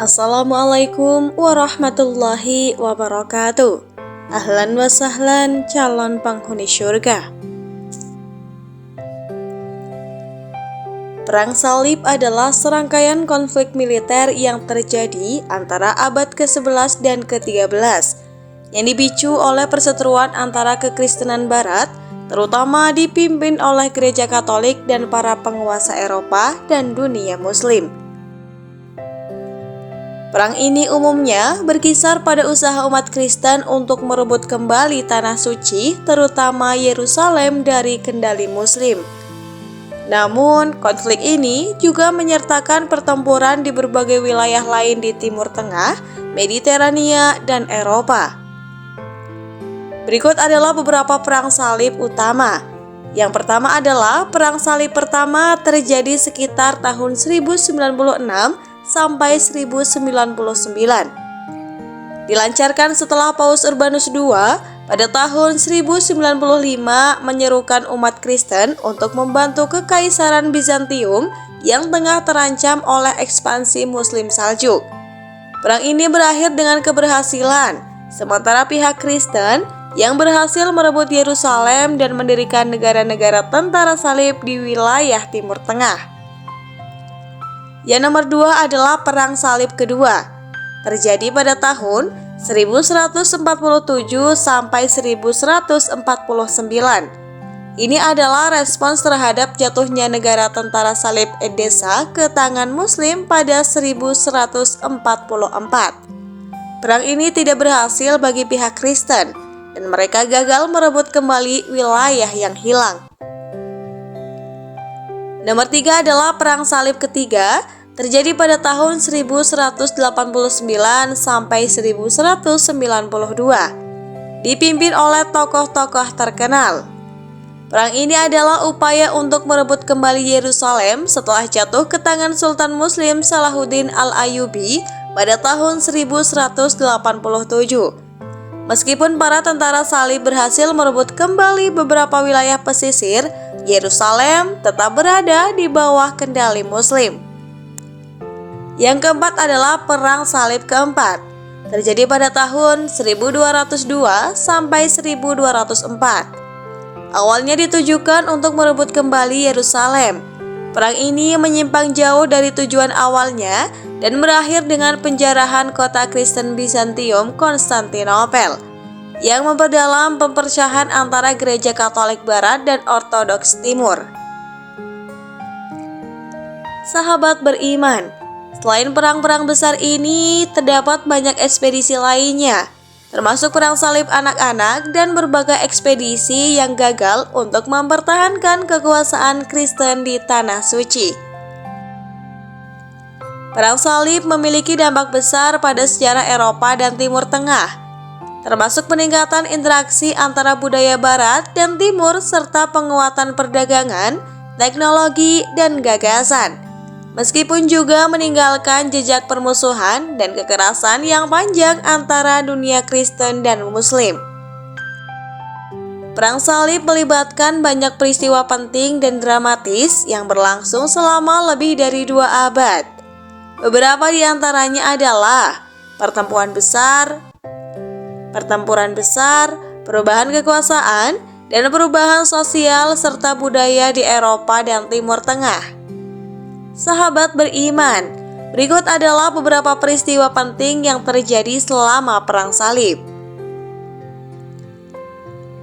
Assalamualaikum warahmatullahi wabarakatuh. Ahlan wa sahlan calon penghuni syurga. Perang Salib adalah serangkaian konflik militer yang terjadi antara abad ke-11 dan ke-13 yang dipicu oleh perseteruan antara kekristenan barat, terutama dipimpin oleh gereja Katolik dan para penguasa Eropa dan dunia muslim. Perang ini umumnya berkisar pada usaha umat Kristen untuk merebut kembali tanah suci, terutama Yerusalem, dari kendali muslim. Namun, konflik ini juga menyertakan pertempuran di berbagai wilayah lain di Timur Tengah, Mediterania, dan Eropa. Berikut adalah beberapa perang salib utama. Yang pertama adalah Perang Salib pertama terjadi sekitar tahun 1096 sampai 1099. Dilancarkan setelah Paus Urbanus II pada tahun 1095 menyerukan umat Kristen untuk membantu Kekaisaran Bizantium yang tengah terancam oleh ekspansi Muslim Saljuk. Perang ini berakhir dengan keberhasilan, sementara pihak Kristen yang berhasil merebut Yerusalem dan mendirikan negara-negara tentara salib di wilayah Timur Tengah. Yang nomor 2 adalah Perang Salib kedua, terjadi pada tahun 1147 sampai 1149. Ini adalah respons terhadap jatuhnya negara tentara salib Edessa ke tangan Muslim pada 1144. Perang ini tidak berhasil bagi pihak Kristen, dan mereka gagal merebut kembali wilayah yang hilang. Nomor 3 adalah Perang Salib ketiga, terjadi pada tahun 1189 sampai 1192, dipimpin oleh tokoh-tokoh terkenal. Perang ini adalah upaya untuk merebut kembali Yerusalem setelah jatuh ke tangan Sultan Muslim Salahuddin Al-Ayyubi pada tahun 1187. Meskipun para tentara salib berhasil merebut kembali beberapa wilayah pesisir, Yerusalem tetap berada di bawah kendali Muslim. Yang keempat adalah Perang Salib keempat, terjadi pada tahun 1202 sampai 1204. Awalnya ditujukan untuk merebut kembali Yerusalem. Perang ini menyimpang jauh dari tujuan awalnya dan berakhir dengan penjarahan kota Kristen Bizantium Konstantinopel yang memperdalam pepercahan antara gereja Katolik Barat dan Ortodoks Timur. Sahabat beriman, selain perang-perang besar ini, terdapat banyak ekspedisi lainnya, termasuk Perang Salib anak-anak dan berbagai ekspedisi yang gagal untuk mempertahankan kekuasaan Kristen di Tanah Suci. Perang Salib memiliki dampak besar pada sejarah Eropa dan Timur Tengah, termasuk peningkatan interaksi antara budaya Barat dan Timur serta penguatan perdagangan, teknologi, dan gagasan. Meskipun juga meninggalkan jejak permusuhan dan kekerasan yang panjang antara dunia Kristen dan Muslim. Perang Salib melibatkan banyak peristiwa penting dan dramatis yang berlangsung selama lebih dari 2 abad. Beberapa di antaranya adalah pertempuran besar, perubahan kekuasaan, dan perubahan sosial serta budaya di Eropa dan Timur Tengah. Sahabat beriman, berikut adalah beberapa peristiwa penting yang terjadi selama Perang Salib.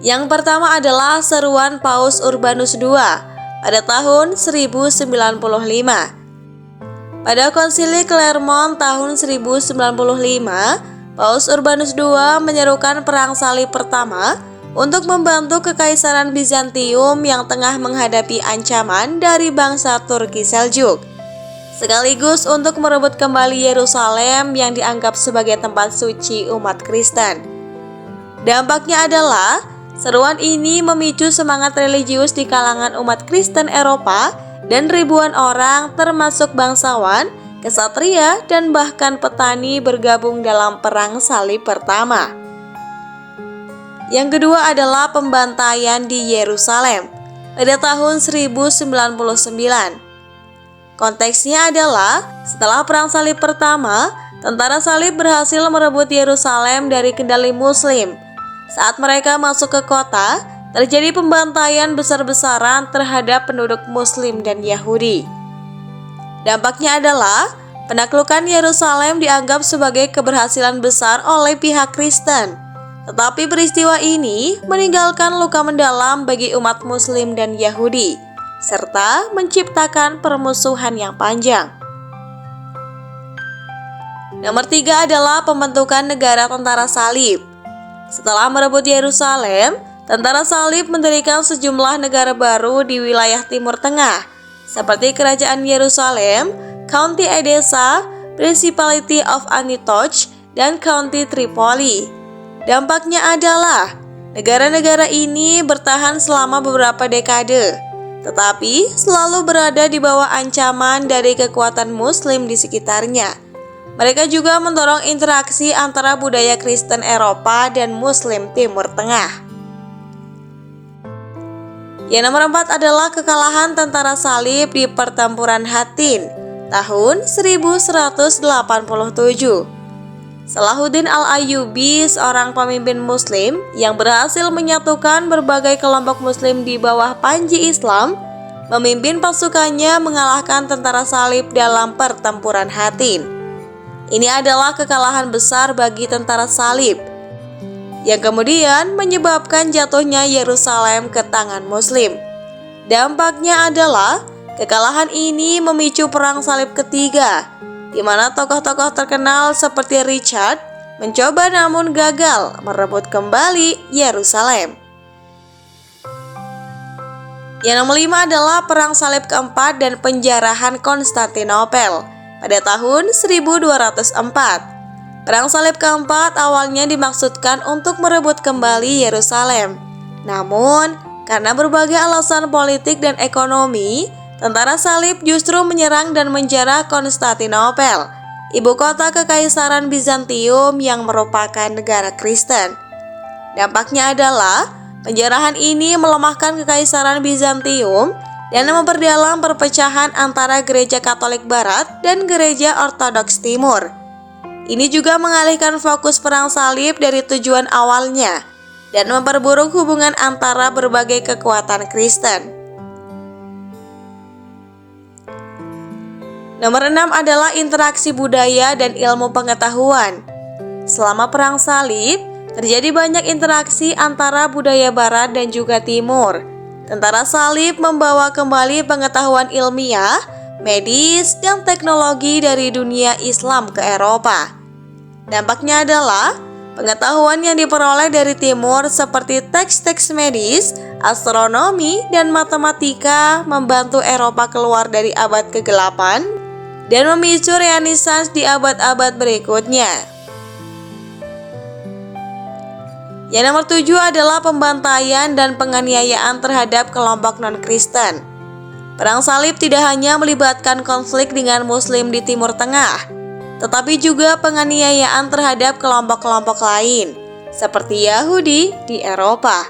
Yang pertama adalah seruan Paus Urbanus II pada tahun 1095. Pada Konsili Clermont tahun 1095, Paus Urbanus II menyerukan Perang Salib pertama untuk membantu Kekaisaran Bizantium yang tengah menghadapi ancaman dari bangsa Turki Seljuk, sekaligus untuk merebut kembali Yerusalem yang dianggap sebagai tempat suci umat Kristen. Dampaknya adalah seruan ini memicu semangat religius di kalangan umat Kristen Eropa dan ribuan orang termasuk bangsawan, kesatria, dan bahkan petani bergabung dalam Perang Salib pertama. Yang kedua adalah pembantaian di Yerusalem pada tahun 1099. Konteksnya adalah setelah Perang Salib pertama, tentara salib berhasil merebut Yerusalem dari kendali Muslim. Saat mereka masuk ke kota, terjadi pembantaian besar-besaran terhadap penduduk Muslim dan Yahudi. Dampaknya adalah penaklukan Yerusalem dianggap sebagai keberhasilan besar oleh pihak Kristen. Tetapi peristiwa ini meninggalkan luka mendalam bagi umat Muslim dan Yahudi, serta menciptakan permusuhan yang panjang. Nomor 3 adalah pembentukan negara tentara salib. Setelah merebut Yerusalem, tentara salib mendirikan sejumlah negara baru di wilayah Timur Tengah, seperti Kerajaan Yerusalem, County Edessa, Principality of Anitoch, dan County Tripoli. Dampaknya adalah negara-negara ini bertahan selama beberapa dekade, tetapi selalu berada di bawah ancaman dari kekuatan Muslim di sekitarnya. Mereka juga mendorong interaksi antara budaya Kristen Eropa dan Muslim Timur Tengah. Yang nomor 4 adalah kekalahan tentara salib di pertempuran Hattin tahun 1187. Salahuddin Al-Ayyubi, seorang pemimpin Muslim yang berhasil menyatukan berbagai kelompok Muslim di bawah panji Islam, memimpin pasukannya mengalahkan tentara salib dalam pertempuran Hattin. Ini adalah kekalahan besar bagi tentara salib, yang kemudian menyebabkan jatuhnya Yerusalem ke tangan Muslim. Dampaknya adalah kekalahan ini memicu perang salib ketiga, di mana tokoh-tokoh terkenal seperti Richard mencoba namun gagal merebut kembali Yerusalem. Yang nomor 5 adalah perang salib keempat dan penjarahan Konstantinopel pada tahun 1204. Perang salib keempat awalnya dimaksudkan untuk merebut kembali Yerusalem. Namun, karena berbagai alasan politik dan ekonomi, tentara salib justru menyerang dan menjarah Konstantinopel, ibu kota Kekaisaran Bizantium yang merupakan negara Kristen. Dampaknya adalah penjarahan ini melemahkan Kekaisaran Bizantium dan memperdalam perpecahan antara Gereja Katolik Barat dan Gereja Ortodoks Timur. Ini juga mengalihkan fokus perang salib dari tujuan awalnya dan memperburuk hubungan antara berbagai kekuatan Kristen. Nomor 6 adalah interaksi budaya dan ilmu pengetahuan. Selama perang salib, terjadi banyak interaksi antara budaya Barat dan juga Timur. Tentara salib membawa kembali pengetahuan ilmiah, medis, dan teknologi dari dunia Islam ke Eropa. Dampaknya adalah pengetahuan yang diperoleh dari Timur seperti teks-teks medis, astronomi, dan matematika membantu Eropa keluar dari abad ke-8 dan memicu Renaissance di abad-abad berikutnya. Yang nomor 7 adalah pembantaian dan penganiayaan terhadap kelompok non-Kristen. Perang salib tidak hanya melibatkan konflik dengan Muslim di Timur Tengah, tetapi juga penganiayaan terhadap kelompok-kelompok lain, seperti Yahudi di Eropa.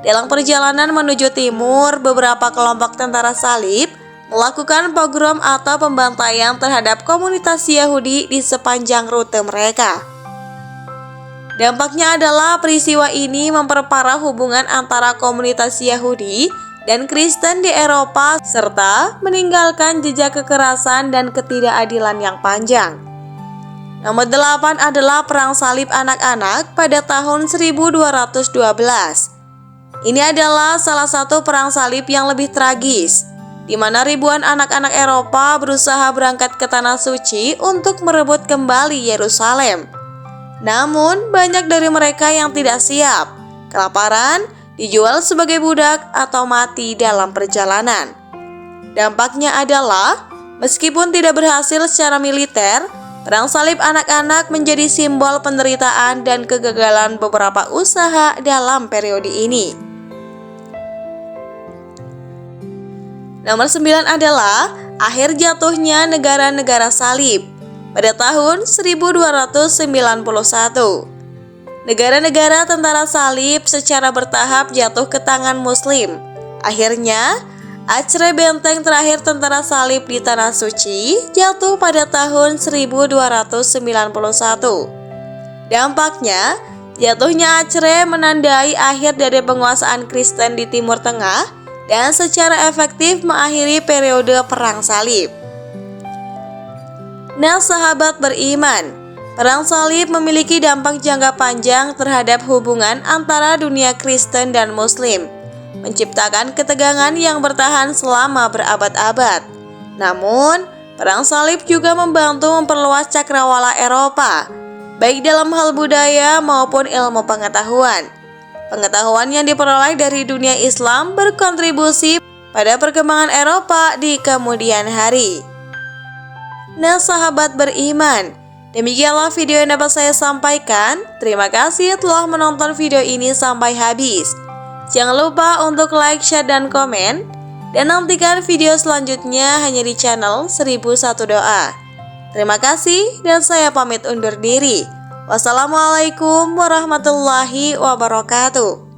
Dalam perjalanan menuju timur, beberapa kelompok tentara salib melakukan pogrom atau pembantaian terhadap komunitas Yahudi di sepanjang rute mereka. Dampaknya adalah peristiwa ini memperparah hubungan antara komunitas Yahudi dan Kristen di Eropa serta meninggalkan jejak kekerasan dan ketidakadilan yang panjang. Nomor 8 adalah perang salib anak-anak pada tahun 1212. Ini adalah salah satu perang salib yang lebih tragis, di mana ribuan anak-anak Eropa berusaha berangkat ke Tanah Suci untuk merebut kembali Yerusalem. Namun, banyak dari mereka yang tidak siap, kelaparan, dijual sebagai budak, atau mati dalam perjalanan. Dampaknya adalah, meskipun tidak berhasil secara militer, perang salib anak-anak menjadi simbol penderitaan dan kegagalan beberapa usaha dalam periode ini. Nomor 9 adalah akhir jatuhnya negara-negara salib pada tahun 1291. Negara-negara tentara salib secara bertahap jatuh ke tangan Muslim. Akhirnya, Acre, benteng terakhir tentara salib di Tanah Suci, jatuh pada tahun 1291. Dampaknya, jatuhnya Acre menandai akhir dari penguasaan Kristen di Timur Tengah dan secara efektif mengakhiri periode Perang Salib. Nah, sahabat beriman, Perang Salib memiliki dampak jangka panjang terhadap hubungan antara dunia Kristen dan Muslim, menciptakan ketegangan yang bertahan selama berabad-abad. Namun, Perang Salib juga membantu memperluas cakrawala Eropa, baik dalam hal budaya maupun ilmu pengetahuan. Pengetahuan yang diperoleh dari dunia Islam berkontribusi pada perkembangan Eropa di kemudian hari. Nah, sahabat beriman, demikianlah video yang dapat saya sampaikan. Terima kasih telah menonton video ini sampai habis. Jangan lupa untuk like, share, dan komen. Dan nantikan video selanjutnya hanya di channel 1001 Doa. Terima kasih dan saya pamit undur diri. Wassalamualaikum warahmatullahi wabarakatuh.